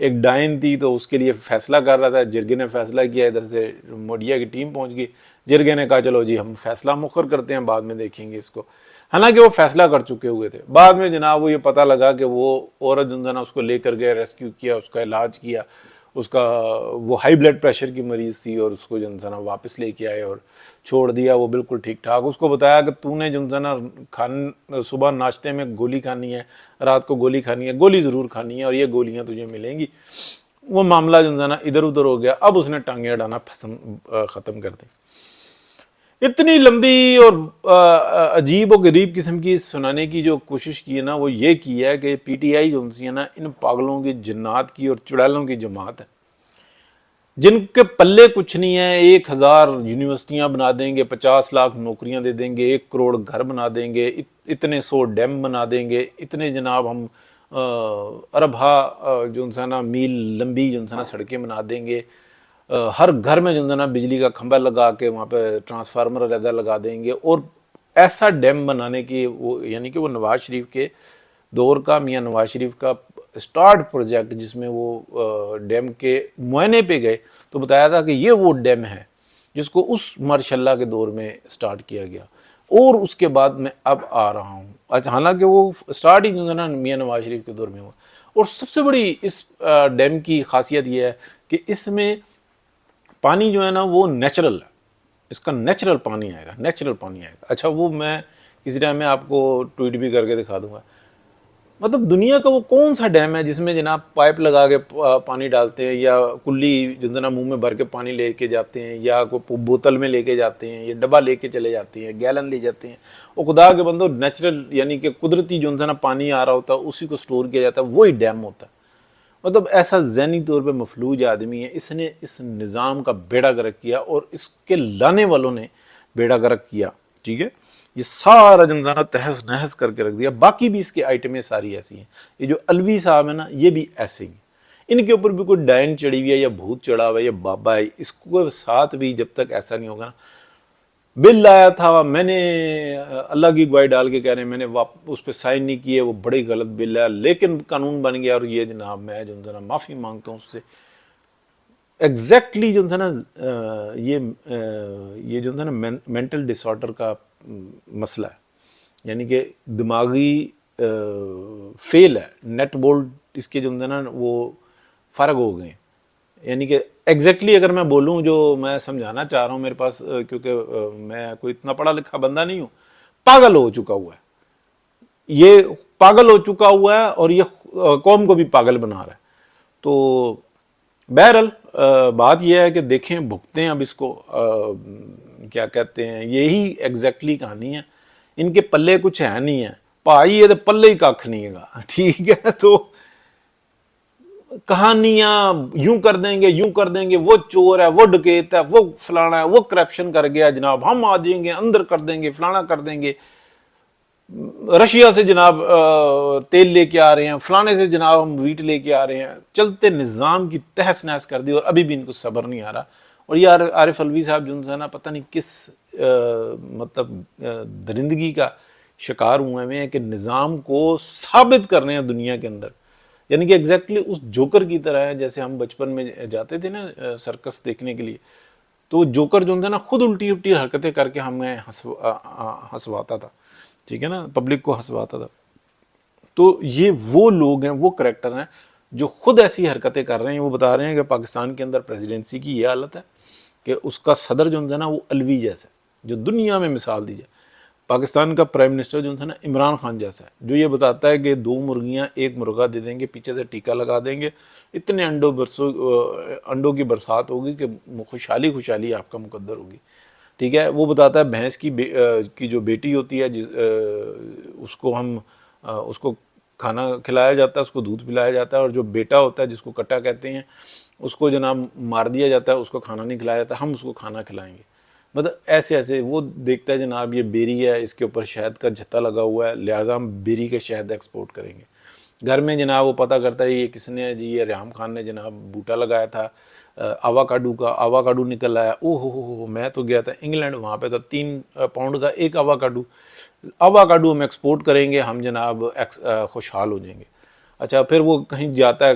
ایک ڈائن تھی تو اس کے لیے فیصلہ کر رہا تھا، جرگے نے فیصلہ کیا، ادھر سے میڈیا کی ٹیم پہنچ گئی، جرگے نے کہا چلو جی ہم فیصلہ مؤخر کرتے ہیں، بعد میں دیکھیں گے اس کو، حالانکہ وہ فیصلہ کر چکے ہوئے تھے۔ بعد میں جناب وہ یہ پتہ لگا کہ وہ عورت جو ہے نا اس کو لے کر گئے، ریسکیو کیا، اس کا علاج کیا، اس کا وہ ہائی بلڈ پریشر کی مریض تھی، اور اس کو جو ہے نا واپس لے کے آئے اور چھوڑ دیا، وہ بالکل ٹھیک ٹھاک۔ اس کو بتایا کہ تو نے جو ہے نا صبح ناشتے میں گولی کھانی ہے، رات کو گولی کھانی ہے، گولی ضرور کھانی ہے، اور یہ گولیاں تجھے ملیں گی۔ وہ معاملہ جو ہے نا ادھر ادھر ہو گیا، اب اس نے ٹانگیں اڑانا ختم کر دی۔ اتنی لمبی اور عجیب و غریب قسم کی سنانے کی جو کوشش کی ہے نا، وہ یہ کی ہے کہ پی ٹی آئی جو ہے نا ان پاگلوں کی، جنات کی اور چڑیلوں کی جماعت ہے، جن کے پلے کچھ نہیں ہے۔ 1000 یونیورسٹیاں بنا دیں گے، 50 لاکھ نوکریاں دے دیں گے، 1 کروڑ گھر بنا دیں گے، اتنے 100 ڈیم بنا دیں گے، اتنے جناب ہم اربھا جو ہے نا میل لمبی جو ہے نا سڑکیں بنا دیں گے، ہر گھر میں جو ہے نا بجلی کا کھمبا لگا کے وہاں پہ ٹرانسفارمر علیحدہ لگا دیں گے، اور ایسا ڈیم بنانے کی وہ، یعنی کہ وہ نواز شریف کے دور کا، میاں نواز شریف کا سٹارٹ پروجیکٹ، جس میں وہ ڈیم کے معائنے پہ گئے تو بتایا تھا کہ یہ وہ ڈیم ہے جس کو اس ماشاء اللہ کے دور میں سٹارٹ کیا گیا، اور اس کے بعد میں اب آ رہا ہوں۔ اچھا، حالانکہ وہ سٹارٹ ہی جو ہے نا میاں نواز شریف کے دور میں ہوا، اور سب سے بڑی اس ڈیم کی خاصیت یہ ہے کہ اس میں پانی جو ہے نا وہ نیچرل ہے، اس کا نیچرل پانی آئے گا، نیچرل پانی آئے گا۔ اچھا، وہ میں کسی ٹائم میں آپ کو ٹویٹ بھی کر کے دکھا دوں گا۔ مطلب دنیا کا وہ کون سا ڈیم ہے جس میں جناب پائپ لگا کے پانی ڈالتے ہیں، یا کلی جو ہے نا منہ میں بھر کے پانی لے کے جاتے ہیں، یا کوئی بوتل میں لے کے جاتے ہیں، یا ڈبہ لے کے چلے جاتے ہیں، گیلن لے جاتے ہیں۔ وہ خدا کے بندو نیچرل، یعنی کہ قدرتی جو ہے نا پانی آ رہا ہوتا ہے، اسی کو سٹور کیا جاتا ہے، وہی ڈیم ہوتا ہے۔ مطلب ایسا ذہنی طور پہ مفلوج آدمی ہے، اس نے اس نظام کا بیڑا غرق کیا، اور اس کے لانے والوں نے بیڑا غرق کیا، ٹھیک ہے۔ یہ سارا جنزانہ تہس نہس کر کے رکھ دیا۔ باقی بھی اس کی آئٹمیں ساری ایسی ہیں۔ یہ جو الوی صاحب ہے نا، یہ بھی ایسے ہی، ان کے اوپر بھی کوئی ڈائن چڑھی ہوئی ہے، یا بھوت چڑھا ہوا ہے، یا بابا ہے، اس کو ساتھ بھی جب تک ایسا نہیں ہوگا نا۔ بل آیا تھا، میں نے اللہ کی گواہی ڈال کے کہہ رہے ہیں، میں نے اس پہ سائن نہیں کیے، وہ بڑی غلط بل ہے، لیکن قانون بن گیا، اور یہ جناب میں جو ہے نا معافی مانگتا ہوں اس سے۔ ایگزیکٹلی جو ہے نا یہ جو ہے نا مینٹل ڈس آرڈر کا مسئلہ ہے، یعنی کہ دماغی فیل ہے، نیٹ بولٹ اس کے جو ہے نا وہ فرق ہو گئے ہیں۔ یعنی کہ ایگزیکٹلی اگر میں بولوں جو میں سمجھانا چاہ رہا ہوں، میرے پاس کیونکہ میں کوئی اتنا پڑھا لکھا بندہ نہیں ہوں، پاگل ہو چکا ہوا ہے، یہ پاگل ہو چکا ہوا ہے، اور یہ قوم کو بھی پاگل بنا رہا ہے۔ تو بہرحال بات یہ ہے کہ دیکھیں، بھگتے ہیں اب اس کو، کیا کہتے ہیں، یہی ایگزیکٹلی کہانی ہے۔ ان کے پلے کچھ ہے نہیں ہے بھائی، یہ تو پلے ہی کھ نہیں ہے گا، ٹھیک ہے۔ تو کہانیاں یوں کر دیں گے، یوں کر دیں گے، وہ چور ہے، وہ ڈکیت ہے، وہ فلانا ہے، وہ کرپشن کر گیا جناب، ہم آ جائیں گے اندر کر دیں گے، فلانا کر دیں گے، رشیا سے جناب تیل لے کے آ رہے ہیں، فلانے سے جناب ہم ویٹ لے کے آ رہے ہیں، چلتے نظام کی تہس نہس کر دی، اور ابھی بھی ان کو صبر نہیں آ رہا۔ اور یہ عارف الوی صاحب جو ہے نا پتہ نہیں کس مطلب درندگی کا شکار ہوئے ہیں کہ نظام کو ثابت کر رہے ہیں دنیا کے اندر، یعنی کہ ایگزیکٹلی اس جوکر کی طرح ہے، جیسے ہم بچپن میں جاتے تھے نا سرکس دیکھنے کے لیے، تو وہ جوکر جو ہے نا خود الٹی الٹی حرکتیں کر کے ہمیں ہنسواتا تھا، ٹھیک ہے نا، پبلک کو ہنسواتا تھا۔ تو یہ وہ لوگ ہیں، وہ کریکٹر ہیں جو خود ایسی حرکتیں کر رہے ہیں۔ وہ بتا رہے ہیں کہ پاکستان کے اندر پریزیڈنسی کی یہ حالت ہے کہ اس کا صدر جو ہے نا وہ الوی جیسا ہے، جو دنیا میں مثال دی جائے۔ پاکستان کا پرائم منسٹر جو ہے نا عمران خان جیسا ہے، جو یہ بتاتا ہے کہ 2 مرغیاں 1 مرغہ دے دیں گے، پیچھے سے ٹیکہ لگا دیں گے، اتنے انڈوں کی برسات ہوگی کہ خوشحالی خوشحالی آپ کا مقدر ہوگی، ٹھیک ہے۔ وہ بتاتا ہے بھینس کی جو بیٹی ہوتی ہے، اس کو کھانا کھلایا جاتا ہے، اس کو دودھ پلایا جاتا ہے، اور جو بیٹا ہوتا ہے جس کو کٹا کہتے ہیں، اس کو جناب مار دیا جاتا ہے، اس کو کھانا نہیں کھلایا جاتا، ہم اس کو کھانا کھلائیں گے۔ مطلب ایسے ایسے وہ دیکھتا ہے جناب یہ بیری ہے، اس کے اوپر شہد کا جھتا لگا ہوا ہے، لہٰذا ہم بیری کے شہد ایکسپورٹ کریں گے۔ گھر میں جناب وہ پتہ کرتا ہے یہ کس نے، جی یہ ریحام خان نے جناب بوٹا لگایا تھا آواکاڈو کا، آواکاڈو نکل آیا، ہو میں تو گیا تھا انگلینڈ، وہاں پہ تھا 3 پاؤنڈ کا ایک آواکاڈو ہم ایکسپورٹ کریں گے، ہم جناب خوشحال ہو جائیں گے۔ اچھا پھر وہ کہیں جاتا ہے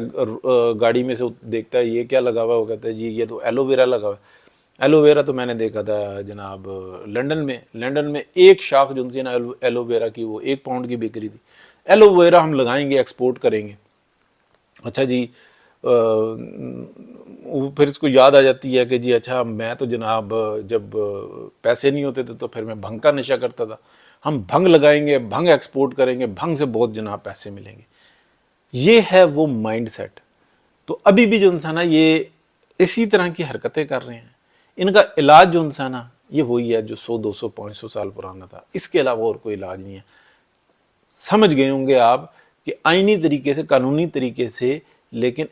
گاڑی میں سے دیکھتا ہے یہ کیا لگا ہوا ہے، وہ کہتا ہے جی یہ تو ایلو ویرا لگا ہوا ہے۔ ایلو ویرا تو میں نے دیکھا تھا جناب لنڈن میں ایک شاخ جو نا ایلو ویرا کی وہ 1 پاؤنڈ کی بک رہی تھی۔ ایلو ویرا ہم لگائیں گے، ایکسپورٹ کریں گے۔ اچھا جی وہ پھر اس کو یاد آ جاتی ہے کہ جی اچھا میں تو جناب جب پیسے نہیں ہوتے تھے تو پھر میں بھنگ کا نشہ کرتا تھا، ہم بھنگ لگائیں گے، بھنگ ایکسپورٹ کریں گے، بھنگ سے بہت جناب پیسے ملیں گے۔ یہ ہے وہ مائنڈ سیٹ۔ تو ابھی بھی جو انسان ہے یہ اسی طرح کی حرکتیں کر رہے ہیں۔ ان کا علاج جو انسان ہے یہ وہی ہے جو 100 200 500 سال پرانا تھا، اس کے علاوہ اور کوئی علاج نہیں ہے۔ سمجھ گئے ہوں گے آپ کہ آئینی طریقے سے، قانونی طریقے سے، لیکن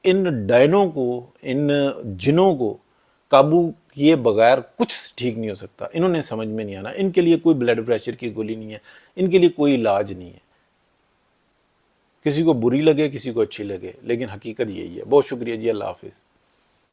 ان ڈائنوں کو، ان جنوں کو قابو کیے بغیر کچھ ٹھیک نہیں ہو سکتا۔ انہوں نے سمجھ میں نہیں آنا، ان کے لیے کوئی بلڈ پریشر کی گولی نہیں ہے، ان کے لیے کوئی علاج نہیں ہے۔ کسی کو بری لگے، کسی کو اچھی لگے، لیکن حقیقت یہی ہے۔ بہت شکریہ جی، اللہ حافظ۔